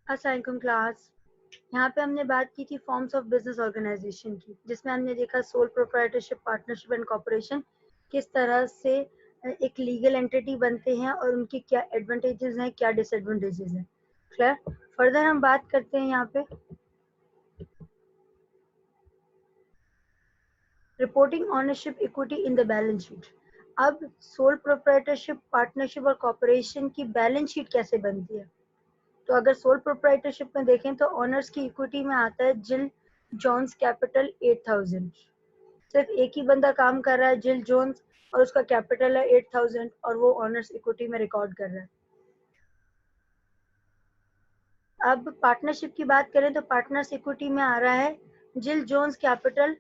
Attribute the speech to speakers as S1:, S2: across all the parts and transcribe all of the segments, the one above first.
S1: अस्सलाम क्लास। यहाँ पे हमने बात की थी फॉर्म्स ऑफ बिजनेस ऑर्गेनाइजेशन की, जिसमें हमने देखा sole proprietorship, partnership and corporation किस तरह से एक लीगल एंटिटी बनते हैं और उनकी क्या एडवांटेजेस हैं, क्या डिसएडवांटेजेस हैं। क्लियर। फर्दर हम बात करते हैं यहाँ पे reporting ownership equity in the balance sheet. अब सोल प्रोप्राइटरशिप, पार्टनरशिप और कॉर्पोरेशन की बैलेंस शीट कैसे बनती है। तो अगर सोल प्रोप्राइटरशिप में देखें तो ऑनर्स की इक्विटी में आता है जिल जॉन्स कैपिटल 8000। सिर्फ एक ही बंदा काम कर रहा है, जिल जोन्स, और उसका कैपिटल है 8000 और वो ऑनर्स इक्विटी में रिकॉर्ड कर रहा है। अब पार्टनरशिप की बात करें तो पार्टनर्स इक्विटी में आ रहा है Jill Jones capital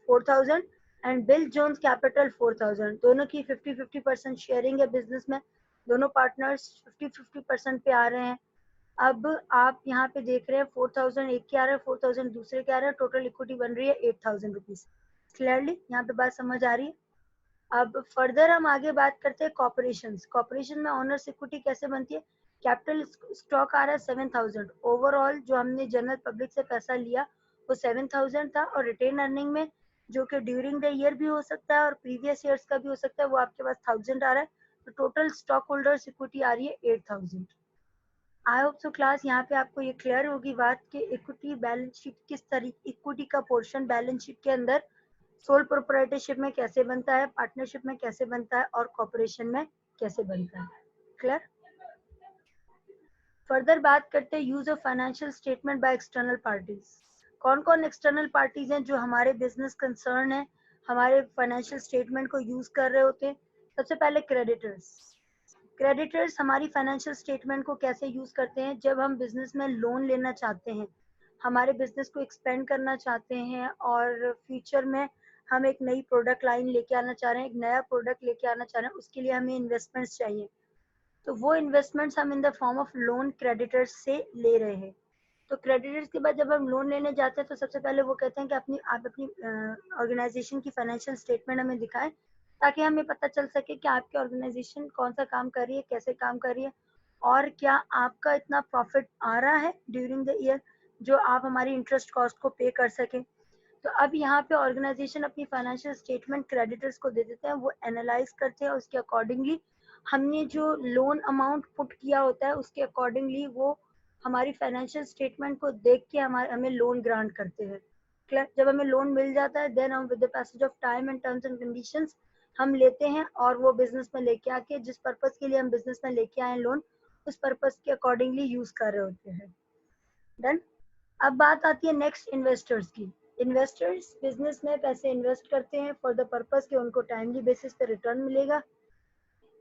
S1: 4000 and Bill Jones capital 4000। दोनों की 50-50% शेयरिंग है बिजनेस में। दोनों पार्टनर्स 50-50% पे आ रहे हैं। अब आप यहाँ पे देख रहे हैं 4000 एक के आ रहा है, 4000 दूसरे के आ रहा है, टोटल इक्विटी बन रही है 8000 रुपीज। क्लियरली यहाँ पे बात समझ आ रही है। अब फर्दर हम आगे बात करते हैं कॉर्पोरेशन। कॉर्पोरेशन में ओनर्स इक्विटी कैसे बनती है। कैपिटल स्टॉक आ रहा है 7000। ओवरऑल जो हमने जनरल पब्लिक से पैसा लिया वो 7000 था, और रिटेन अर्निंग में जो कि ड्यूरिंग द ईयर भी हो सकता है और प्रीवियस ईयर्स का भी हो सकता है, वो आपके पास 1000 आ रहा है। तो टोटल स्टॉक होल्डर्स इक्विटी आ रही है 8000। आई होप सो क्लास यहाँ पे आपको ये क्लियर होगी बात कि इक्विटी बैलेंस शीट किस तरीके, इक्विटी का पोर्शन बैलेंस शीट के अंदर सोल प्रोप्राइटरशिप में कैसे बनता है, पार्टनरशिप में कैसे बनता है और कॉर्पोरेशन में कैसे बनता है। क्लियर। फर्दर बात करते हैं use of financial statement by external parties. कौन कौन एक्सटर्नल पार्टीज हैं जो हमारे बिजनेस कंसर्न है, हमारे फाइनेंशियल स्टेटमेंट को यूज कर रहे होते हैं। सबसे पहले क्रेडिटर्स। क्रेडिटर्स हमारी फाइनेंशियल स्टेटमेंट को कैसे यूज करते हैं, जब हम बिजनेस में लोन लेना चाहते हैं, हमारे बिजनेस को एक्सपेंड करना चाहते हैं और फ्यूचर में हम एक नई प्रोडक्ट लाइन लेके आना चाह रहे हैं, एक नया प्रोडक्ट लेके आना चाह रहे हैं, उसके लिए हमें इन्वेस्टमेंट्स चाहिए। तो वो इन्वेस्टमेंट्स हम in the form of loan creditors से ले रहे हैं। तो क्रेडिटर्स के बाद जब हम लोन लेने जाते हैं तो सबसे पहले वो कहते हैं कि आप अपनी ऑर्गेनाइजेशन की फाइनेंशियल स्टेटमेंट हमें दिखाएं, ताकि हमें पता चल सके कि आपकी ऑर्गेनाइजेशन कौन सा काम कर रही है, कैसे काम कर रही है, और क्या आपका इतना प्रॉफिट आ रहा है ड्यूरिंग द ईयर जो आप हमारी इंटरेस्ट कॉस्ट को पे कर सकें। तो अब यहाँ पे ऑर्गेनाइजेशन अपनी फाइनेंशियल स्टेटमेंट क्रेडिटर्स को दे देते हैं, वो एनालाइज करते हैं, उसके अकॉर्डिंगली हमने जो लोन अमाउंट पुट किया होता है उसके अकॉर्डिंगली वो हमारी फाइनेंशियल स्टेटमेंट को देख के हमें लोन ग्रांट करते हैं। जब हमें लोन मिल जाता है देन हम with the passage of time and terms and conditions हम लेते हैं और वो बिजनेस में लेके आके जिस पर्पस के लिए हम बिजनेस में लेके आए लोन, उस पर्पस के अकॉर्डिंगली यूज कर रहे होते हैं। डन। अब बात आती है नेक्स्ट इन्वेस्टर्स की। इन्वेस्टर्स बिजनेस में पैसे इन्वेस्ट करते हैं फॉर द पर्पस कि उनको टाइमली बेसिस पे रिटर्न मिलेगा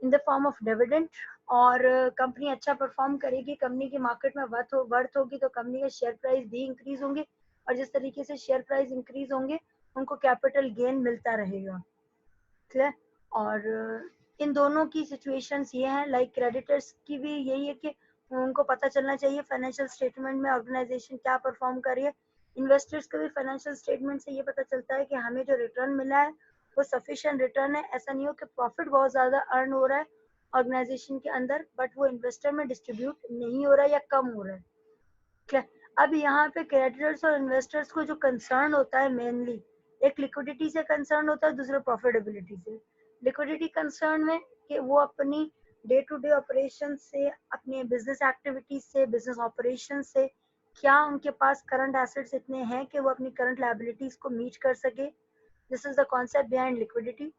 S1: in the form of dividend. और कंपनी अच्छा परफॉर्म करेगी, कंपनी की मार्केट में वर्थ होगी तो कंपनी के शेयर प्राइस भी इंक्रीज होंगे, और जिस तरीके से शेयर प्राइस इंक्रीज होंगे उनको कैपिटल गेन मिलता रहेगा। क्लियर। और इन दोनों की सिचुएशंस ये हैं, लाइक क्रेडिटर्स की भी यही है कि उनको पता चलना चाहिए फाइनेंशियल स्टेटमेंट में ऑर्गेनाइजेशन क्या परफॉर्म कर रही है। इन्वेस्टर्स को भी फाइनेंशियल स्टेटमेंट से ये पता चलता है कि हमें जो रिटर्न मिला है वो सफिशिएंट रिटर्न है। ऐसा नहीं हो कि प्रॉफिट बहुत ज्यादा अर्न हो रहा है ऑर्गेनाइजेशन के अंदर बट वो इन्वेस्टर में डिस्ट्रीब्यूट नहीं हो रहा है या कम हो रहा है। अब यहाँ पे क्रेडिटर्स और इन्वेस्टर्स को जो कंसर्न होता है मेनली, एक लिक्विडिटी से कंसर्न होता है, दूसरा प्रॉफिटेबिलिटी से। लिक्विडिटी कंसर्न में कि वो अपनी डे टू डे ऑपरेशन से, अपने बिजनेस एक्टिविटीज से, बिजनेस ऑपरेशन से क्या उनके पास करंट एसेट्स इतने हैं कि वो अपनी करंट लायबिलिटीज को मीट कर सके। This is the concept behind liquidity.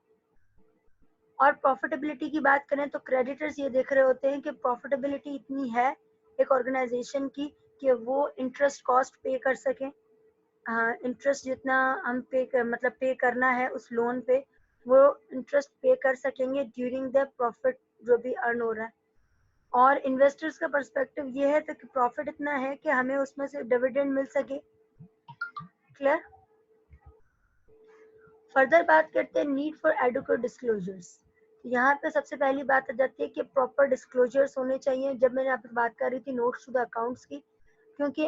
S1: और प्रॉफिटेबिलिटी की बात करें तो क्रेडिटर्स ये देख रहे होते हैं कि प्रॉफिटेबिलिटी इतनी है एक ऑर्गेनाइजेशन की कि वो इंटरेस्ट कॉस्ट पे कर सकें। इंटरेस्ट जितना हम मतलब पे करना है उस लोन पे, वो इंटरेस्ट पे कर सकेंगे ड्यूरिंग द प्रॉफिट जो भी अर्न हो रहा है। और इन्वेस्टर्स का पर्सपेक्टिव ये है तो कि प्रॉफिट इतना है कि हमें उसमें से डिविडेंड मिल सके। क्लियर। फर्दर बात करते हैं नीड फॉर एडुकेट डिस्क्लोजर्स। यहाँ पे सबसे पहली बात आ जाती है कि प्रॉपर डिस्क्लोजर्स होने चाहिए। जब मैंने आप बात कर रही थी नोट्स टू द अकाउंट्स की, क्योंकि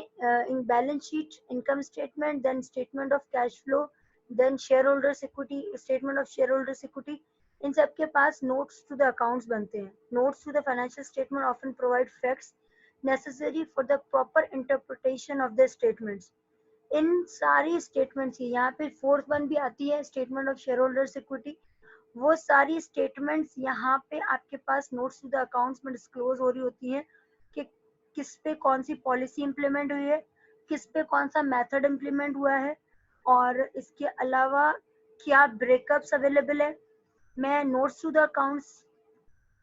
S1: इन balance sheet, income statement, then statement of cash flow, then shareholders equity, statement of shareholders equity, इन सब के पास नोट्स टू द अकाउंट्स बनते हैं। Notes to the financial statement often provide facts necessary for the proper interpretation of the statements. इन सारी statements की यहाँ पे फोर्थ वन भी आती है, statement of shareholders equity. वो सारी स्टेटमेंट्स यहाँ पे आपके पास नोट्स टू द अकाउंट्स में डिस्क्लोज हो रही होती हैं कि किस पे कौन सी पॉलिसी इंप्लीमेंट हुई है, किस पे कौन सा मेथड इंप्लीमेंट हुआ है, और इसके अलावा क्या ब्रेकअप्स अवेलेबल है। मैं नोट्स टू द अकाउंट्स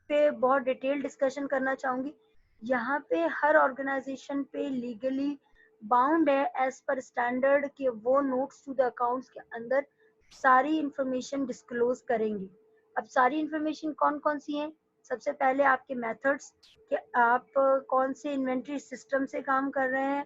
S1: पे बहुत डिटेल डिस्कशन करना चाहूंगी। यहाँ पे हर ऑर्गेनाइजेशन पे लीगली बाउंड है एज पर स्टैंडर्ड कि वो नोट्स टू द अकाउंट्स के अंदर सारी इंफॉर्मेशन डिस्क्लोज करेंगी। अब सारी इंफॉर्मेशन कौन कौन सी हैं? सबसे पहले आपके मेथड्स कि आप कौन से इन्वेंट्री सिस्टम से काम कर रहे हैं,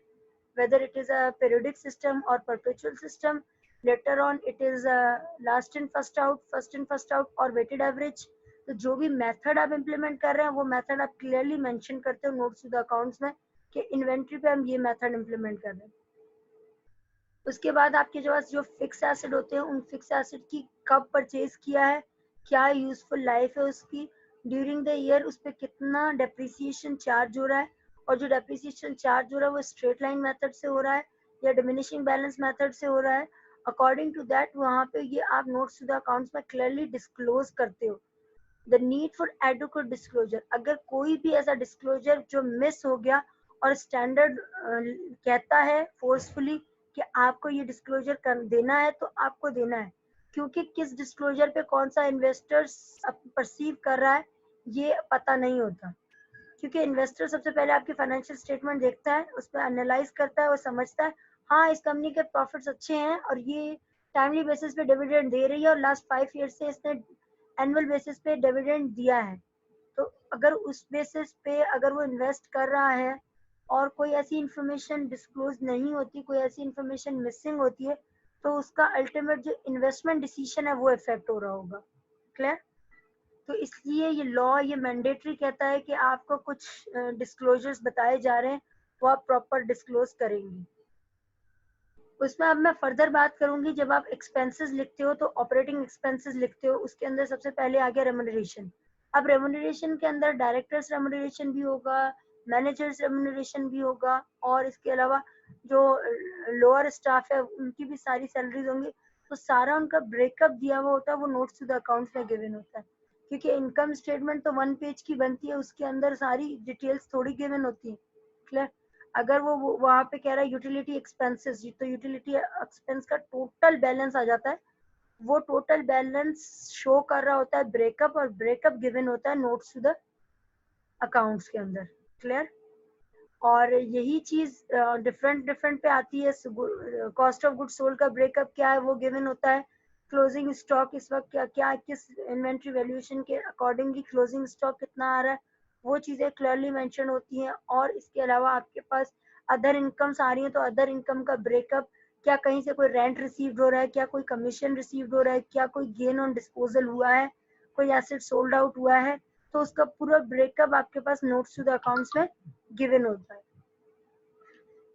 S1: whether it is a periodic system or perpetual system. Later on it is a last in first out और weighted average। तो जो भी मेथड आप इम्प्लीमेंट कर रहे हैं वो मेथड आप क्लियरली मेंशन करते हो नोट्स टू द अकाउंट्स में कि इन्वेंट्री पे हम ये मेथड इम्प्लीमेंट कर रहे हैं। उसके बाद आपके पास जो फिक्स एसेट होते हैं, उन फिक्स एसेट की कब परचेज किया है, क्या यूजफुल लाइफ है उसकी, ड्यूरिंग द ईयर उस पर कितना डेप्रिसिएशन चार्ज हो रहा है, और जो डेप्रिसिएशन चार्ज हो रहा है वो स्ट्रेट लाइन मेथड से हो रहा है या डिमिनिशिंग बैलेंस मेथड से हो रहा है। अकॉर्डिंग टू दैट वहाँ पे ये आप नोट्स टू द अकाउंट्स में क्लियरली डिस्क्लोज करते हो। The need for adequate disclosure, अगर कोई भी ऐसा डिस्क्लोजर जो मिस हो गया और स्टैंडर्ड कहता है फोर्सफुली कि आपको ये डिस्क्लोजर कर देना है तो आपको देना है, क्योंकि किस डिस्क्लोजर पे कौन सा इन्वेस्टर्स परसीव कर रहा है ये पता नहीं होता। क्योंकि इन्वेस्टर सबसे पहले आपकी फाइनेंशियल स्टेटमेंट देखता है, उस पर एनालाइज करता है और समझता है हाँ इस कंपनी के प्रॉफिट्स अच्छे हैं और ये टाइमली बेसिस पे डिविडेंड दे रही है और लास्ट 5 ईयर से इसने एनुअल बेसिस पे डिविडेंड दिया है। तो अगर उस बेसिस पे अगर वो इन्वेस्ट कर रहा है और कोई ऐसी इंफॉर्मेशन डिस्क्लोज नहीं होती, कोई ऐसी इंफॉर्मेशन मिसिंग होती है, तो उसका अल्टीमेट जो इन्वेस्टमेंट डिसीजन है वो इफेक्ट हो रहा होगा। क्लियर? तो इसलिए ये लॉ ये मैंडेटरी कहता है कि आपको कुछ डिस्क्लोजर्स बताए जा रहे हैं वो आप प्रॉपर डिस्क्लोज करेंगे। उसमें अब मैं फर्दर बात करूंगी, जब आप एक्सपेंसेस लिखते हो तो ऑपरेटिंग एक्सपेंसेस लिखते हो, उसके अंदर सबसे पहले आ गया रेम्यूनरेशन। अब रेम्यूनरेशन के अंदर डायरेक्टर्स रेम्यूनरेशन भी होगा, मैनेजर्स रेम्यूनरेशन भी होगा, और इसके अलावा जो लोअर स्टाफ है उनकी भी सारी सैलरीज होंगी। तो सारा उनका ब्रेकअप दिया हुआ होता है, वो नोट्स टू द अकाउंट्स में गिवन होता है। क्योंकि इनकम स्टेटमेंट तो 1 पेज की बनती है, उसके अंदर सारी डिटेल्स थोड़ी गिवन होती है। क्लियर? अगर वो वहां पे कह रहा है यूटिलिटी एक्सपेंसेस, तो यूटिलिटी एक्सपेंस का टोटल बैलेंस आ जाता है, वो टोटल बैलेंस शो कर रहा होता है ब्रेकअप, और ब्रेकअप गिवन होता है नोट्स टू द अकाउंट्स के अंदर। क्लियर? और यही चीज डिफरेंट डिफरेंट पे आती है। कॉस्ट ऑफ गुड सोल्ड का ब्रेकअप क्या है वो गिवन होता है। क्लोजिंग स्टॉक इस वक्त क्या क्या किस इन्वेंट्री वैल्यूएशन के अकॉर्डिंगली क्लोजिंग स्टॉक कितना आ रहा है, वो चीजें क्लियरली मेंशन होती हैं। और इसके अलावा आपके पास अदर इनकम्स आ रही हैं, तो अदर इनकम का ब्रेकअप, क्या कहीं से कोई रेंट रिसीव्ड हो रहा है, क्या कोई कमीशन रिसीव्ड हो रहा है, क्या कोई गेन ऑन डिस्पोजल हुआ है, कोई एसेट सोल्ड आउट हुआ है, तो उसका पूरा ब्रेकअप आपके पास नोट्स टू द अकाउंट्स में गिवन होता है।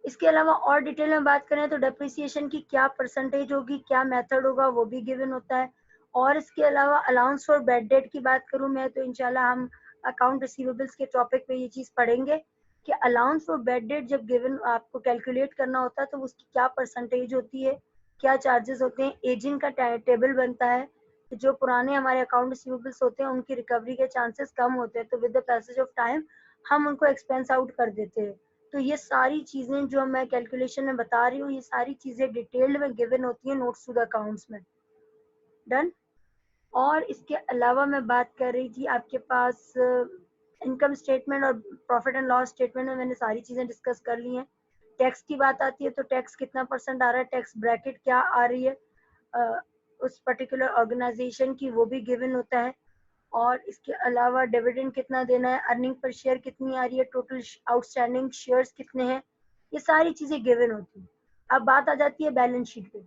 S1: इसके अलावा और डिटेल में बात करें तो डेप्रिसिएशन की क्या परसेंटेज होगी, क्या मेथड होगा, वो भी गिवन होता है। और इसके अलावा अलाउंस फॉर बैड डेट की बात करूं मैं तो इंशाल्लाह हम अकाउंट रिसीवेबल्स के टॉपिक पे ये चीज पढ़ेंगे कि अलाउंस फॉर बैड डेट जब गिवन आपको कैलकुलेट करना होता है तो उसकी क्या परसेंटेज होती है, क्या चार्जेस होते हैं। एजिंग का टेबल बनता है, जो पुराने हमारे अकाउंट रिसीवेबल्स होते हैं उनकी रिकवरी के चांसेस कम होते हैं, तो with the passage of time हम उनको एक्सपेंस आउट कर देते हैं। तो ये सारी चीजें जो मैं कैलकुलेशन में बता रही हूँ, ये सारी चीजें डिटेल्ड में गिवन होती है नोट्स टू द अकाउंट्स में। डन? और इसके अलावा मैं बात कर रही थी आपके पास इनकम स्टेटमेंट और प्रॉफिट एंड लॉस स्टेटमेंट में मैंने सारी चीजें डिस्कस कर ली हैं। टैक्स की बात आती है तो टैक्स कितना परसेंट आ रहा है, टैक्स ब्रैकेट क्या आ रही है उस पर्टिकुलर ऑर्गेनाइजेशन की, वो भी गिवन होता है। और इसके अलावा डिविडेंड कितना देना है, अर्निंग पर शेयर कितनी आ रही है, टोटल आउटस्टैंडिंग शेयर्स कितने हैं, ये सारी चीजें गिवन होती हैं। अब बात आ जाती है बैलेंस शीट पे।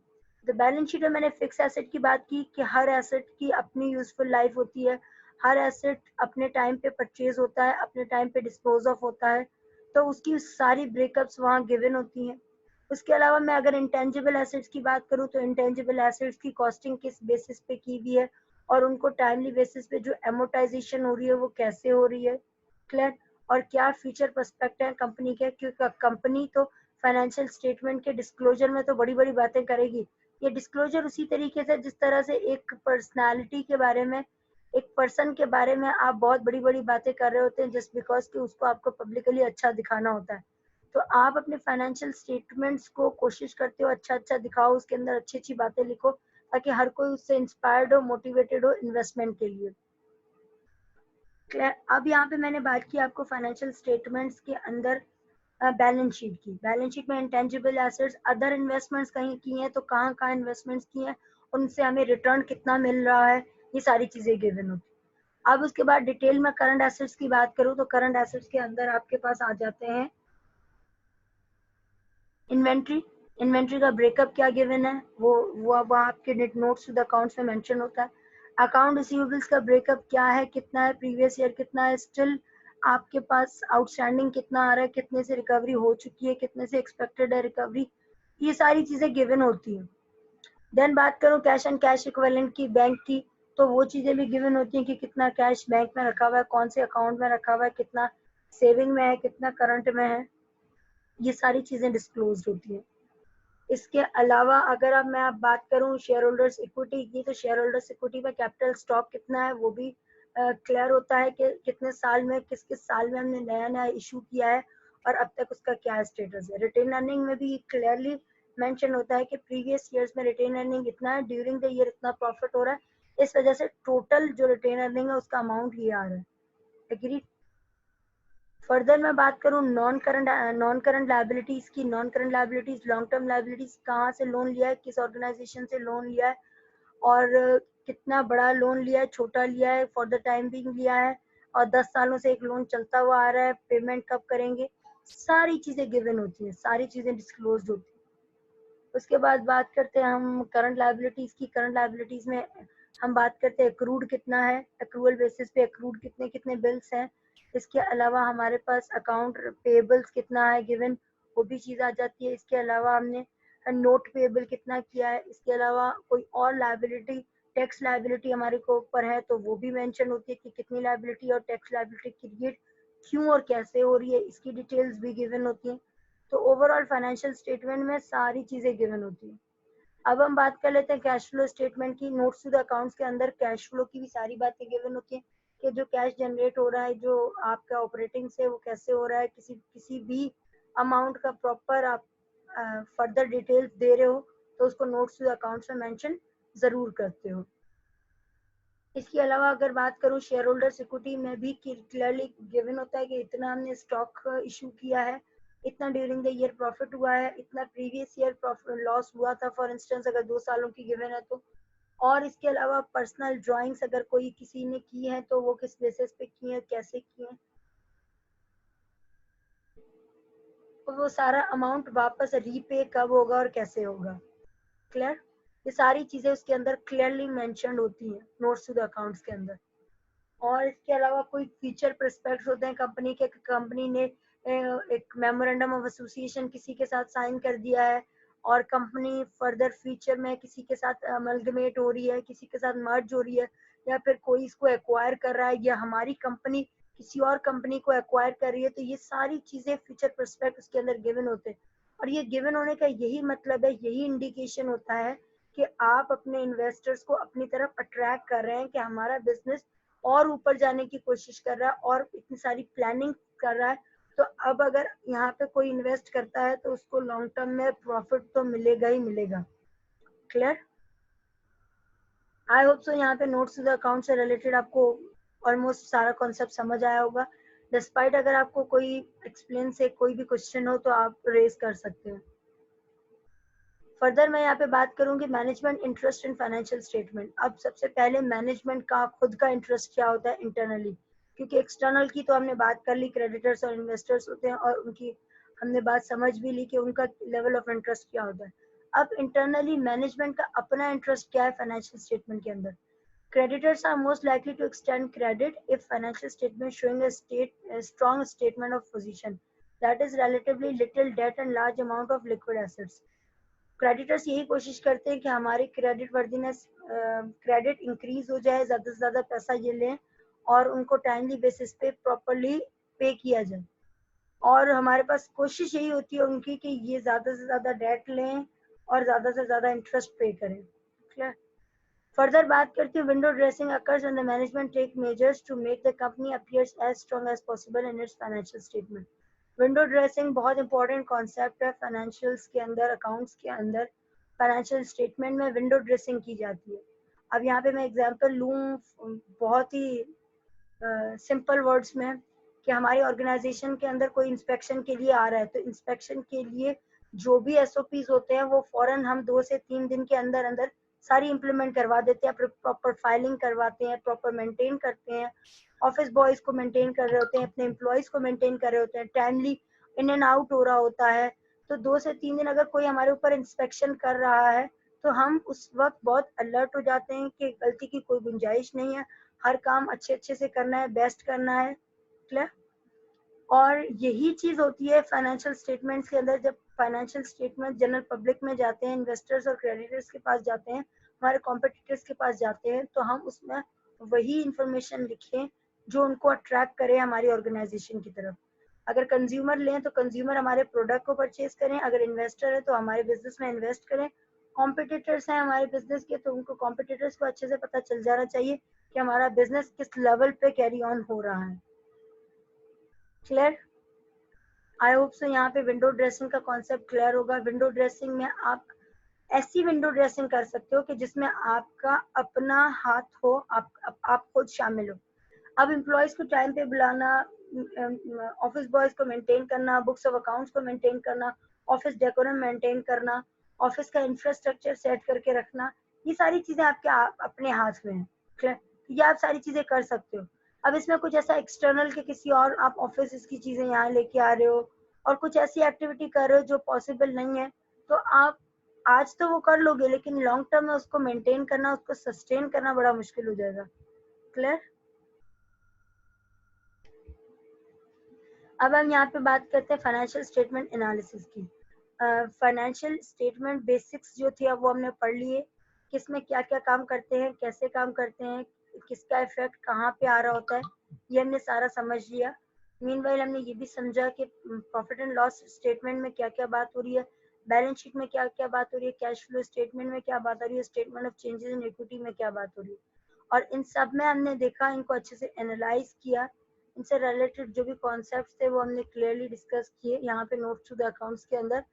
S1: तो बैलेंस शीट में मैंने फिक्स एसेट की बात की कि हर एसेट की अपनी यूजफुल लाइफ होती है, हर एसेट अपने टाइम पे परचेज होता है, अपने टाइम पे डिस्पोज ऑफ होता है, तो उसकी सारी ब्रेकअप्स वहाँ गिवन होती हैं। उसके अलावा मैं अगर इंटेंजिबल एसेट्स की बात करूँ तो इंटेंजिबल एसेट्स की कॉस्टिंग किस बेसिस पे की हुई है और उनको टाइमली बेसिस पे जो एमोटाइजेशन हो रही है वो कैसे हो रही है। क्लियर? और क्या फ्यूचर पर्सपेक्ट है कंपनी के, क्योंकि कंपनी तो फाइनेंशियल स्टेटमेंट के डिस्क्लोजर में तो बड़ी बड़ी बातें करेगी। ये डिस्क्लोजर उसी तरीके से जिस तरह से एक पर्सनालिटी के बारे में, एक पर्सन के बारे में आप बहुत बड़ी बड़ी बातें कर रहे होते हैं जस्ट बिकॉज कि उसको आपको पब्लिकली अच्छा दिखाना होता है। तो आप अपने फाइनेंशियल स्टेटमेंट्स को कोशिश करते हो अच्छा अच्छा दिखाओ, उसके अंदर अच्छी अच्छी बातें लिखो ताकि हर कोई उससे इंस्पायर्ड हो, मोटिवेटेड हो इन्वेस्टमेंट के लिए। अब यहाँ पे मैंने बात की आपको फाइनेंशियल स्टेटमेंट्स के अंदर बैलेंस शीट की। बैलेंस शीट में इंटेंजिबल एसेट्स, अदर इन्वेस्टमेंट्स कहीं की हैं तो कहाँ कहाँ इन्वेस्टमेंट्स की हैं, उनसे हमें रिटर्न कितना मिल रहा है, ये सारी चीजें गिवन होती है। अब उसके बाद डिटेल में करंट एसेट्स की बात करूँ तो करंट एसेट्स के अंदर आपके पास आ जाते हैं इन्वेंट्री। इन्वेंट्री का ब्रेकअप क्या गिवन है, वो अब आपके नोट्स टू द अकाउंट्स में मेंशन होता है। अकाउंट रिसीवेबल्स का ब्रेकअप क्या है, कितना है प्रीवियस ईयर, कितना है स्टिल आपके पास आउटस्टैंडिंग, कितना आ रहा है, कितने से रिकवरी हो चुकी है, कितने से एक्सपेक्टेड है रिकवरी, ये सारी चीजें गिवन होती हैं। देन बात करूं कैश एंड कैश इक्विवेलेंट की, बैंक की, तो वो चीजें भी गिवन होती हैं कि कितना कैश बैंक में रखा हुआ है, कौन से अकाउंट में रखा हुआ है, कितना सेविंग में है, कितना करंट में है, ये सारी चीजें डिस्क्लोज होती है। इसके अलावा अगर अब मैं आप बात करूं शेयर होल्डर्स इक्विटी की, तो शेयर होल्डर्स इक्विटी में कैपिटल स्टॉक कितना है वो भी क्लियर होता है कि कितने साल में, किस किस साल में हमने नया नया इशू किया है और अब तक उसका क्या स्टेटस है। रिटेन अर्निंग में भी क्लियरली मेंशन होता है कि प्रीवियस ईयर्स में रिटेन अर्निंग इतना है, ड्यूरिंग द ईयर इतना प्रॉफिट हो रहा है, इस वजह से टोटल जो रिटेन अर्निंग है उसका अमाउंट ये आ रहा है। एग्री। फर्दर मैं बात करूं नॉन करंट लायबिलिटीज की। Non current liabilities long term liabilities, कहाँ से लोन लिया है, किस ऑर्गेनाइजेशन से लोन लिया है और कितना बड़ा लोन लिया है, छोटा लिया है, फॉर द टाइम बिंग लिया है और 10 सालों से एक लोन चलता हुआ आ रहा है, पेमेंट कब करेंगे, सारी चीजें गिवन होती हैं, सारी चीजें डिस्क्लोज होती हैं। उसके बाद बात करते हैं हम करंट लायबिलिटीज की। करंट लायबिलिटीज में हम बात करते हैं अक्रूड कितना है, अक्रूवल बेसिस पे अक्रूड कितने कितने बिल्स हैं। इसके अलावा हमारे पास अकाउंट पेबल्स कितना है गिवन, वो भी चीज आ जाती है। इसके अलावा हमने नोट पेबल कितना किया है, इसके अलावा कोई और लायबिलिटी, टैक्स लायबिलिटी हमारे को ऊपर है तो वो भी मेंशन होती है कि कितनी लायबिलिटी और टैक्स लायबिलिटी क्रिएट क्यों और कैसे हो रही है, इसकी डिटेल्स भी गिवन होती है। तो ओवरऑल फाइनेंशियल स्टेटमेंट में सारी चीजें गिवन होती है। अब हम बात कर लेते हैं कैश फ्लो स्टेटमेंट की। नोट्स टू द अकाउंट्स के अंदर कैश फ्लो की भी सारी बातें गिवन होती हैं कि जो कैश जनरेट हो रहा है, जो आपका ऑपरेटिंग से, वो कैसे हो रहा है, किसी किसी भी अमाउंट का प्रॉपर आप फर्दर डिटेल्स दे रहे हो तो उसको नोट्स टू द अकाउंट्स में मेंशन जरूर करते हो। इसके अलावा अगर बात करूं शेयर होल्डर्स इक्विटी में भी क्लियरली गिवन होता है कि इतना हमने स्टॉक इशू किया है, इतना ड्यूरिंग द ईयर प्रॉफिट हुआ है, इतना प्रीवियस ईयर प्रॉफिट लॉस हुआ था, फॉर इंस्टेंस अगर 2 सालों की गिवन है तो। और इसके अलावा पर्सनल ड्राइंग्स अगर कोई किसी ने की है तो वो किस बेसिस पे की है, कैसे की है, तो वो सारा अमाउंट वापस रीपे कब होगा और कैसे होगा। क्लियर। ये सारी चीजें उसके अंदर क्लियरली मेंशन्ड होती हैं नोट्स टू द अकाउंट्स के अंदर। और इसके अलावा कोई फीचर प्रोस्पेक्ट्स होते हैं कंपनी के, कंपनी ने एक मेमोरेंडम ऑफ एसोसिएशन किसी के साथ साइन कर दिया है और कंपनी फर्दर फ्यूचर में किसी के साथ अमलगमेट हो रही है, किसी के साथ मर्ज हो रही है, या फिर कोई इसको एक्वायर कर रहा है, या हमारी कंपनी किसी और कंपनी को एक्वायर कर रही है, तो ये सारी चीजें फ्यूचर प्रोस्पेक्ट उसके अंदर गिवन होते हैं। और ये गिवन होने का यही मतलब है, यही इंडिकेशन होता है कि आप अपने इन्वेस्टर्स को अपनी तरफ अट्रैक्ट कर रहे हैं कि हमारा बिजनेस और ऊपर जाने की कोशिश कर रहा है और इतनी सारी प्लानिंग कर रहा है। तो अब अगर यहाँ पे कोई इन्वेस्ट करता है तो उसको लॉन्ग टर्म में प्रॉफिट तो मिलेगा ही मिलेगा। क्लियर। आई होप सो यहाँ पे नोट्स टू द अकाउंट से रिलेटेड आपको ऑलमोस्ट सारा कॉन्सेप्ट समझ आया होगा। डिस्पाइट अगर आपको कोई एक्सप्लेन से कोई भी क्वेश्चन हो तो आप रेज कर सकते हो। फर्दर मैं यहाँ पे बात करूंगी management interest in financial statement. अब सबसे पहले मैनेजमेंट का खुद का इंटरेस्ट क्या होता है इंटरनली, क्योंकि एक्सटर्नल की तो हमने बात कर ली, क्रेडिटर्स और इन्वेस्टर्स होते हैं और उनकी हमने बात समझ भी ली कि उनका लेवल ऑफ इंटरेस्ट क्या होता है। अब इंटरनली मैनेजमेंट का अपना इंटरेस्ट क्या है फाइनेंशियल स्टेटमेंट के अंदर। Creditors are most likely to extend credit if financial statement showing a strong statement of position, that is relatively little debt and large amount of liquid assets. Creditors यही कोशिश करते हैं कि हमारी क्रेडिट वर्दीनेस, क्रेडिट इंक्रीज हो जाए, ज्यादा से ज्यादा पैसा ये लें और उनको टाइमली बेसिस पे प्रॉपरली पे किया जाए, और हमारे पास कोशिश यही होती है उनकी कि ये ज्यादा से ज्यादा डेट लें और ज्यादा से ज्यादा इंटरेस्ट पे करें। क्लियर। फर्दर बात करती हूँ, window dressing occurs when the management take measures to make the company appears as strong as possible in its financial statement. Window dressing बहुत इंपॉर्टेंट कॉन्सेप्ट है फाइनेंशियल्स के अंदर, अकाउंट्स के अंदर। फाइनेंशियल स्टेटमेंट में विंडो ड्रेसिंग की जाती है। अब यहाँ पे मैं एग्जांपल लूँ बहुत ही सिंपल वर्ड्स में, कि हमारी ऑर्गेनाइजेशन के अंदर कोई इंस्पेक्शन के लिए आ रहा है, तो इंस्पेक्शन के लिए जो भी एसओपीज होते हैं वो फौरन हम 2 से 3 दिन के अंदर अंदर सारी इम्प्लीमेंट करवा देते हैं, प्रॉपर फाइलिंग करवाते हैं, प्रॉपर मेंटेन करते हैं, ऑफिस बॉयज को मेंटेन कर रहे होते हैं, अपने एम्प्लॉयज को मेंटेन कर रहे होते हैं, टाइमली इन एंड आउट हो रहा होता है। तो 2 से 3 दिन अगर कोई हमारे ऊपर इंस्पेक्शन कर रहा है तो हम उस वक्त बहुत अलर्ट हो जाते हैं कि गलती की कोई गुंजाइश नहीं है, हर काम अच्छे अच्छे से करना है, बेस्ट करना है। क्लियर। और यही चीज होती है फाइनेंशियल स्टेटमेंट्स के अंदर। जब फाइनेंशियल स्टेटमेंट जनरल पब्लिक में जाते हैं, इन्वेस्टर्स और क्रेडिटर्स के पास जाते हैं, हमारे कॉम्पिटिटर्स के पास जाते हैं, तो हम उसमें वही इंफॉर्मेशन लिखें जो उनको अट्रैक्ट करे हमारी ऑर्गेनाइजेशन की तरफ। अगर कंज्यूमर लें तो कंज्यूमर हमारे प्रोडक्ट को परचेज करें, अगर इन्वेस्टर है तो हमारे बिजनेस में इन्वेस्ट करें, कॉम्पिटिटर्स हैं हमारे बिजनेस के तो उनको कॉम्पिटिटर्स को अच्छे से पता चल जाना चाहिए कि हमारा बिजनेस किस लेवल पे कैरी ऑन हो रहा है। क्लियर। आई होप सो यहाँ पे विंडो ड्रेसिंग का कॉन्सेप्ट क्लियर होगा। विंडो ड्रेसिंग में आप ऐसी विंडो ड्रेसिंग कर सकते हो कि जिसमें आपका अपना हाथ हो, आप खुद शामिल हो। अब एम्प्लॉयज को टाइम पे बुलाना, ऑफिस बॉयज को मेंटेन करना, बुक्स ऑफ अकाउंट्स को मेंटेन करना, ऑफिस डेकोरम मेंटेन करना, ऑफिस का इंफ्रास्ट्रक्चर सेट करके रखना, ये सारी चीजें आपके अपने हाथ में है। ये आप सारी चीजें कर सकते हो। अब इसमें कुछ ऐसा एक्सटर्नल के किसी और आप ऑफिस इसकी चीजें यहाँ लेके आ रहे हो और कुछ ऐसी एक्टिविटी कर रहे हो जो पॉसिबल नहीं है, तो आप आज तो वो कर लोगे लेकिन लॉन्ग टर्म में उसको मेंटेन करना, उसको सस्टेन करना बड़ा मुश्किल हो जाएगा। क्लियर। अब हम यहाँ पे बात करते हैं फाइनेंशियल स्टेटमेंट एनालिसिस की। फाइनेंशियल स्टेटमेंट बेसिक्स जो थी अब वो हमने पढ़ लिए, किसमें क्या क्या काम करते हैं, कैसे काम करते हैं, किसका इफेक्ट कहाँ पे आ रहा होता है, ये हमने सारा समझ लिया। मीनवाइल हमने ये भी समझा कि प्रॉफिट एंड लॉस स्टेटमेंट में क्या क्या बात हो रही है, बैलेंस शीट में क्या क्या बात हो रही है, कैश फ्लो स्टेटमेंट में क्या बात हो रही है, statement of changes in equity में क्या बात हो रही है। और इन सब में हमने देखा, इनको अच्छे से एनालाइज किया, इनसे रिलेटेड जो भी कॉन्सेप्ट्स थे वो हमने क्लियरली डिस्कस किए। यहाँ पे नोट्स टू द अकाउंट्स के अंदर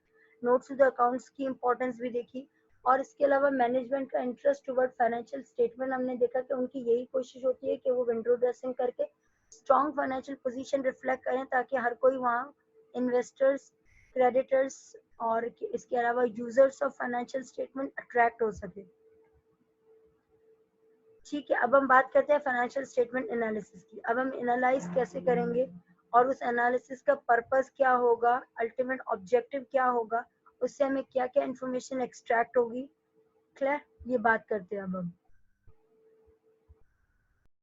S1: नोट्स टू द अकाउंट्स की इंपॉर्टेंस भी देखी। और इसके अलावा मैनेजमेंट का इंटरेस्ट टुवर्ड फाइनेंशियल स्टेटमेंट हमने देखा कि उनकी यही कोशिश होती है कि वो विंडो ड्रेसिंग करके स्ट्रॉन्ग फाइनेंशियल पोजीशन रिफ्लेक्ट करें ताकि हर कोई वहाँ इन्वेस्टर्स, क्रेडिटर्स और इसके अलावा users of financial statement attract हो सके। ठीक है, अब हम बात करते हैं फाइनेंशियल स्टेटमेंट एनालिसिस की। अब हम एनालाइज कैसे करेंगे और उस एनालिसिस का पर्पस क्या होगा, अल्टीमेट ऑब्जेक्टिव क्या होगा, उससे हमें क्या क्या इंफॉर्मेशन एक्सट्रैक्ट होगी। क्लियर, ये बात करते हैं अब हम।